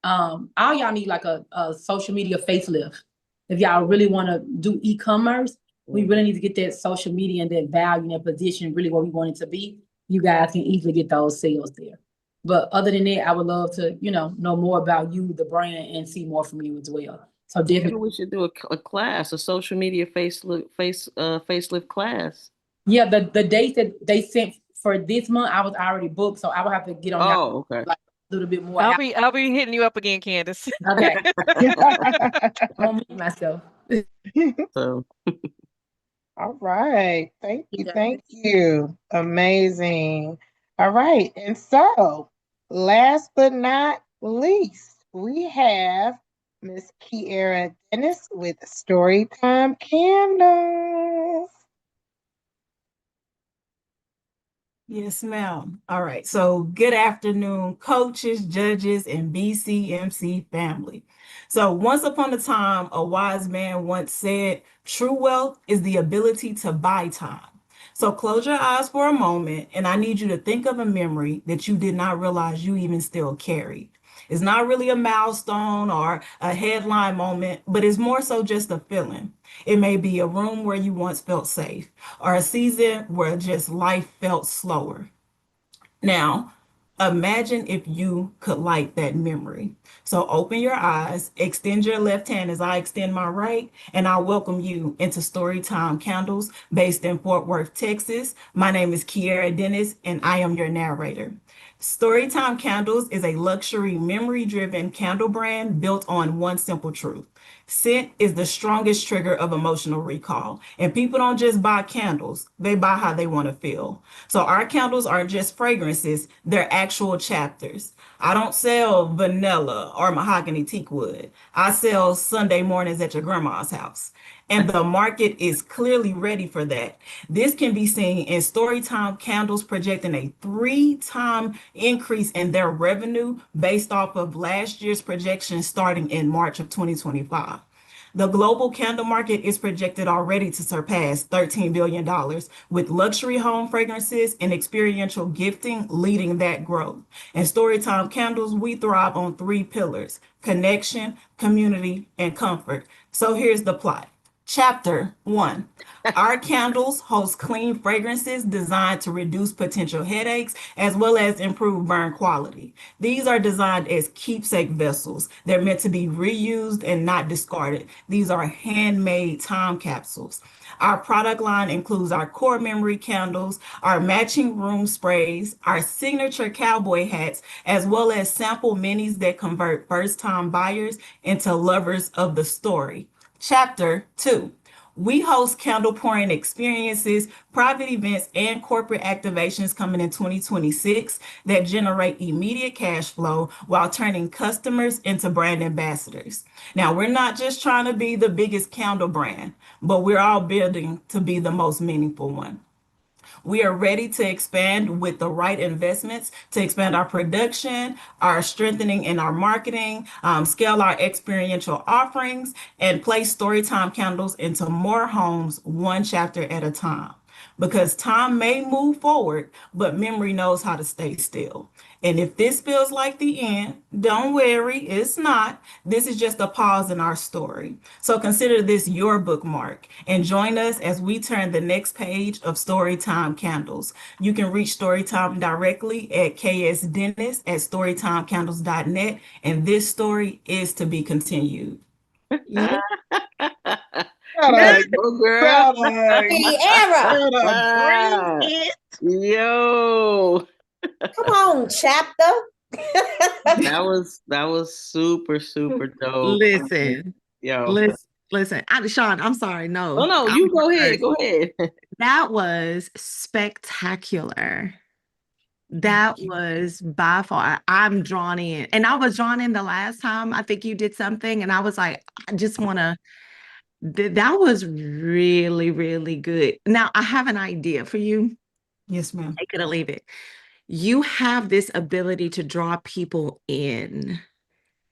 all y'all need like a social media facelift. If y'all really want to do e-commerce, we really need to get that social media and that value and that position really where we want it to be. You guys can easily get those sales there. But other than that, I would love to, you know more about you, the brand, and see more from you as well. So Maybe definitely, we should do a class, a social media facelift class. yeah. The dates that they sent for this month, I was already booked, so I will have to get on y'all Oh, okay. like a little bit more. I'll be hitting you up again, Candace. Okay, I'm gonna mute myself. So All right. Thank you. Yeah. Thank you. Amazing. All right. And so, last but not least, we have Miss Kiera Dennis with Storytime Candles. Yes, ma'am. All right. So, good afternoon, coaches, judges, and BCMC family. So, once upon a time, a wise man once said, true wealth is the ability to buy time. So, close your eyes for a moment, and I need you to think of a memory that you did not realize you even still carried. It's not really a milestone or a headline moment, but it's more so just a feeling. It may be a room where you once felt safe, or a season where just life felt slower. Now, imagine if you could light that memory. So open your eyes, extend your left hand as I extend my right, and I'll welcome you into Storytime Candles based in Fort Worth, Texas. My name is Kiera Dennis, and I am your narrator. Storytime Candles is a luxury, memory-driven candle brand built on one simple truth. Scent is the strongest trigger of emotional recall. And people don't just buy candles, they buy how they want to feel. So our candles aren't just fragrances, they're actual chapters. I don't sell vanilla or mahogany teakwood. I sell Sunday mornings at your grandma's house. And the market is clearly ready for that. This can be seen in Storytime Candles projecting a 3-time increase in their revenue based off of last year's projections starting in March of 2025. The global candle market is projected already to surpass $13 billion, with luxury home fragrances and experiential gifting leading that growth. In Storytime Candles, we thrive on 3 pillars: connection, community, and comfort. So here's the plot. Chapter 1. Our candles host clean fragrances designed to reduce potential headaches as well as improve burn quality. These are designed as keepsake vessels. They're meant to be reused and not discarded. These are handmade time capsules. Our product line includes our core memory candles, our matching room sprays, our signature cowboy hats, as well as sample minis that convert first-time buyers into lovers of the story. Chapter 2. We host candle pouring experiences, private events, and corporate activations coming in 2026 that generate immediate cash flow while turning customers into brand ambassadors. Now, we're not just trying to be the biggest candle brand, but we're all building to be the most meaningful one. We are ready to expand with the right investments to expand our production, our strengthening in our marketing, scale our experiential offerings, and place Storytime Candles into more homes one chapter at a time. Because time may move forward, but memory knows how to stay still. And if this feels like the end, don't worry, it's not. This is just a pause in our story. So consider this your bookmark and join us as we turn the next page of Storytime Candles. You can reach Storytime directly at ksdennis@storytimecandles.net, and this story is to be continued. Shut Yes, up. go girl. Shut up. Sierra, Shut up. Bring it. Yo, come on, chapter. that was super dope. Listen, Yo. listen. Sean, I'm sorry. No, Oh no, I'm you go ahead. first. Go ahead. That was spectacular. That was by far, I'm drawn in. And I was drawn in the last time I think you did something, and I was like, I just want to. That was really, really good. Now, I have an idea for you. Yes, ma'am. Take it or leave it. You have this ability to draw people in.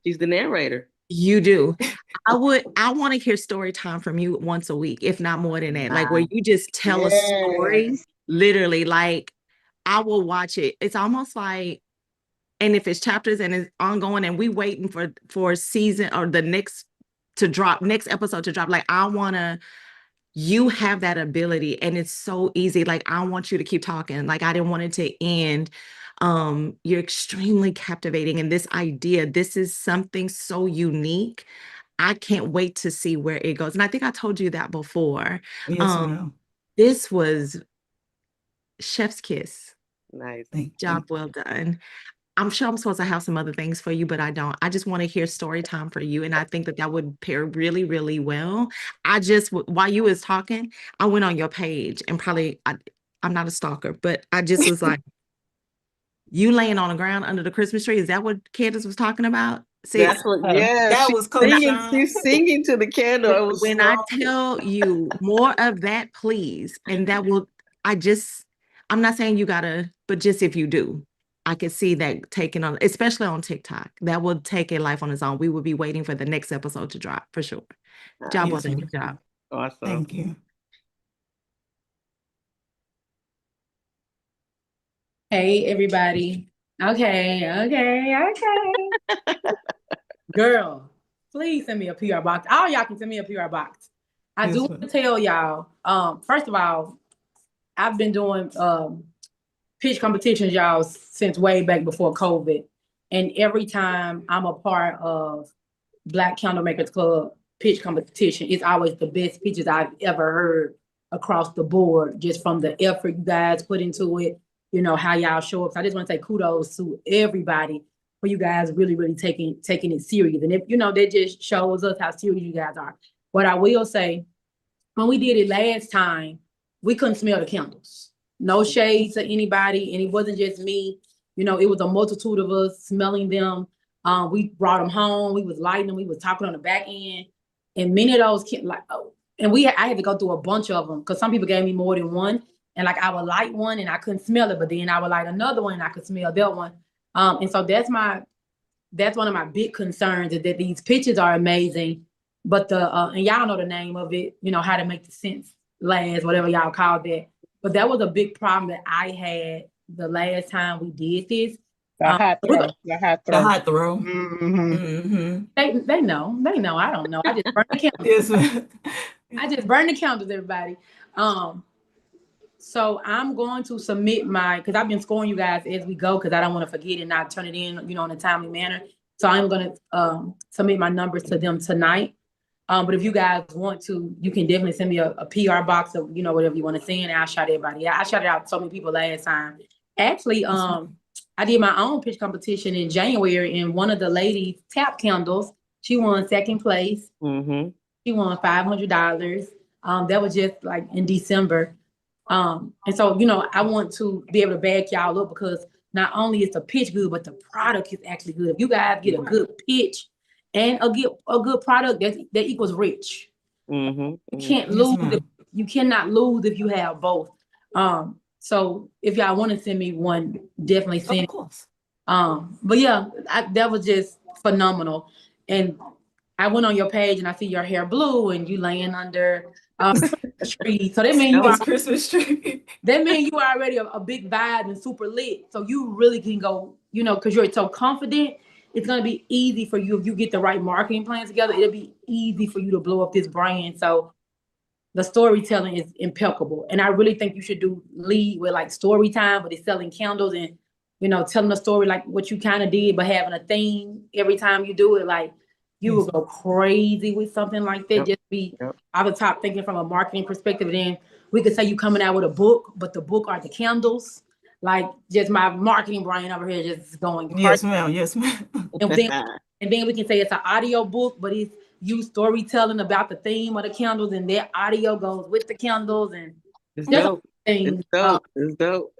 She's the narrator. You do. I want to hear story time from you once a week, if not more than that. Like where you just tell a story, Yes. literally, like I will watch it. It's almost like, and if it's chapters and it's ongoing and we waiting for a season or the next episode to drop, like you have that ability and it's so easy. Like I want you to keep talking. Like I didn't want it to end. You're extremely captivating, and this idea, this is something so unique. I can't wait to see where it goes. And I think I told you that before. Yes, ma'am. This was chef's kiss. Nice. Job well done. I'm sure I'm supposed to have some other things for you, but I don't. I just want to hear story time for you. And I think that would pair really, really well. While you was talking, I went on your page and I'm not a stalker, but I just was like, you laying on the ground under the Christmas tree. Is that what Candace was talking about? See, That's what, yeah. That was Coach singing, Sean. she's singing to the candle. It was when I tell you more of that, please. And that will, I'm not saying you gotta, but just if you do, I could see that taking on, especially on TikTok, that will take a life on its own. We will be waiting for the next episode to drop for sure. Job well done, good job. Awesome. Thank you. Hey, everybody. Okay. Girl, please send me a PR box. All y'all can send me a PR box. I do want to tell y'all, first of all, I've been doing pitch competitions, y'all, since way back before COVID. And every time I'm a part of Black Candle Makers Club pitch competition, it's always the best pitches I've ever heard across the board, just from the effort you guys put into it, you know, how y'all show up. So I just want to say kudos to everybody for you guys really, really taking it serious. And if, you know, that just shows us how serious you guys are. What I will say, when we did it last time, we couldn't smell the candles. No shade to anybody, and it wasn't just me. You know, it was a multitude of us smelling them. We brought them home. We was lighting them. We was talking on the back end, and many of those I had to go through a bunch of them because some people gave me more than one. And like I would light one and I couldn't smell it, but then I would light another one and I could smell that one. And so that's one of my big concerns, is that these pitches are amazing, but and y'all know the name of it, you know, how to make the scents last, whatever y'all call that. But that was a big problem that I had the last time we did this. The hot throw. Mm-hmm. Mm-hmm. They know. I don't know. I just burn the candles. Yes. I just burn the candles, everybody. So I'm going to submit because I've been scoring you guys as we go, because I don't want to forget and not turn it in, you know, in a timely manner. So I'm going to submit my numbers to them tonight. But if you guys want to, you can definitely send me a PR box of, you know, whatever you want to send, and I'll shout everybody out. I shouted out so many people last time. Actually, I did my own pitch competition in January, and one of the ladies, Tap Candles, she won second place. Mm-hmm. She won $500. That was just like in December. And so, you know, I want to be able to back y'all up, because not only is the pitch good, but the product is actually good. If you guys get a good pitch and a good product, that equals rich. Mm-hmm. You can't lose. You cannot lose if you have both. So if y'all want to send me one, definitely send. Of course. But yeah, that was just phenomenal. And I went on your page and I see your hair blue and you laying under a tree. So that means you are Christmas tree. That means you are already a big vibe and super lit. So you really can go because you're so confident, it's going to be easy for you. If you get the right marketing plan together, it'll be easy for you to blow up this brand. So the storytelling is impeccable. And I really think you should lead with like story time, but it's selling candles and, telling a story like what you kind of did, but having a theme every time you do it. Like you will go crazy with something like that. Just be out the top thinking from a marketing perspective. Then we could say you coming out with a book, but the book are the candles. Like just my marketing brain over here just going crazy. Yes, ma'am. Yes, ma'am. And then we can say it's an audio book, but it's you storytelling about the theme of the candles, and their audio goes with the candles, and it's dope. Things. It's dope. It's dope.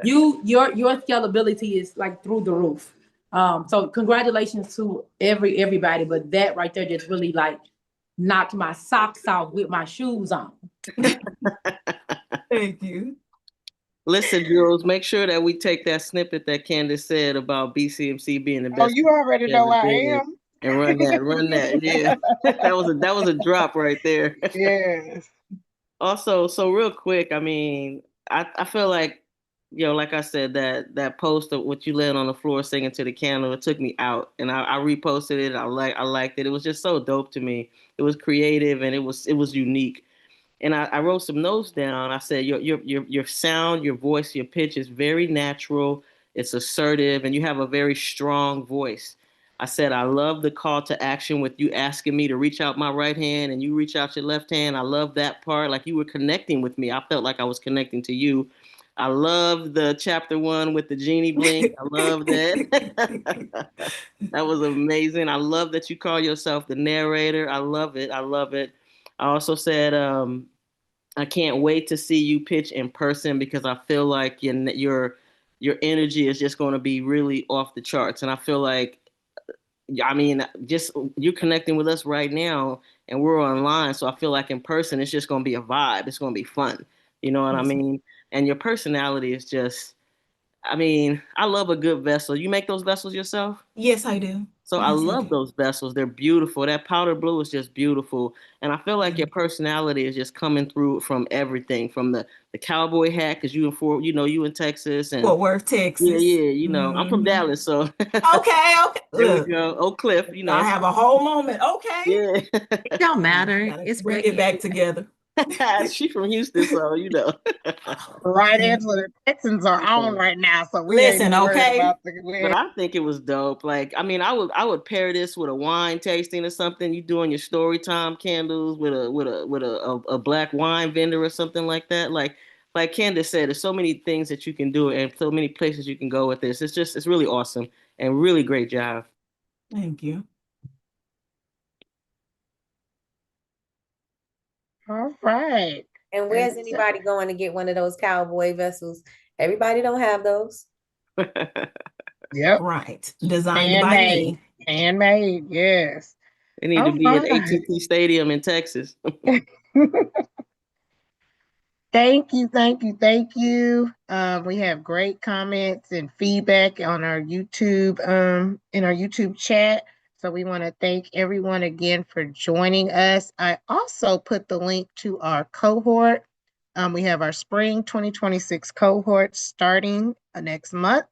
Your scalability is like through the roof. So congratulations to everybody, but that right there just really like knocked my socks off with my shoes on. Thank you. Listen, Jules, make sure that we take that snippet that Candace said about BCMC being the best. Oh, you already know I am. And run that. Yeah. that was a drop right there. Yes. Also, so real quick, I mean, I feel like, like I said, that post of what you laid on the floor singing to the candle, it took me out, and I reposted it. I liked it. It was just so dope to me. It was creative and it was unique. And I wrote some notes down. I said your sound, your voice, your pitch is very natural. It's assertive, and you have a very strong voice. I said I love the call to action with you asking me to reach out my right hand and you reach out your left hand. I love that part. Like you were connecting with me. I felt like I was connecting to you. I love the chapter 1 with the genie blink. I love that. That was amazing. I love that you call yourself the narrator. I love it. I love it. I also said, I can't wait to see you pitch in person because I feel like your energy is just going to be really off the charts. And I feel like, I mean, just you're connecting with us right now and we're online. So I feel like in person, it's just going to be a vibe. It's going to be fun. You know what I mean? And your personality is just, I mean, I love a good vessel. You make those vessels yourself? Yes, I do. So I love those vessels. They're beautiful. That powder blue is just beautiful. And I feel like your personality is just coming through from everything, from the cowboy hat, because you in Texas. And Fort Worth, Texas. Yeah. I'm from Dallas, so. Okay. There we go. Oak Cliff, I have a whole moment. Okay. Yeah. It don't matter. It's bring it back together. She's from Houston, so Right, Angela. The Texans are on right now, so we listen, ain't okay. about but I think it was dope. Like, I mean, I would pair this with a wine tasting or something. You doing your story time candles with a black wine vendor or something like that. Like Candace said, there's so many things that you can do and so many places you can go with this. It's really awesome and really great job. Thank you. All right. And where's anybody going to get one of those cowboy vessels? Everybody don't have those. Yep. Right. Designed by me. Handmade, yes. They need to be at AT&T Stadium in Texas. Thank you. We have great comments and feedback on our YouTube, in our YouTube chat. So we want to thank everyone again for joining us. I also put the link to our cohort. We have our spring 2026 cohort starting next month.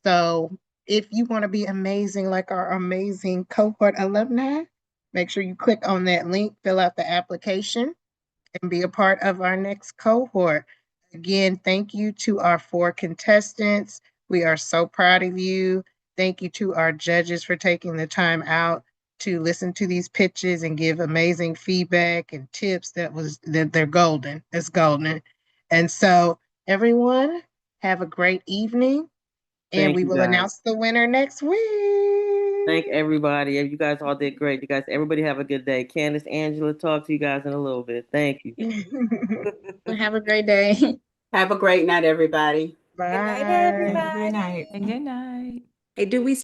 So if you want to be amazing like our amazing cohort alumni, make sure you click on that link, fill out the application, and be a part of our next cohort. Again, thank you to our 4 contestants. We are so proud of you. Thank you to our judges for taking the time out to listen to these pitches and give amazing feedback and tips. That they're golden. It's golden. And so everyone, have a great evening. And we will announce the winner next week. Thank everybody. You guys all did great. You guys, everybody have a good day. Candace, Angela, talk to you guys in a little bit. Thank you. Have a great day. Have a great night, everybody. Bye. Good night, everybody. Good night. And good night. Hey, do we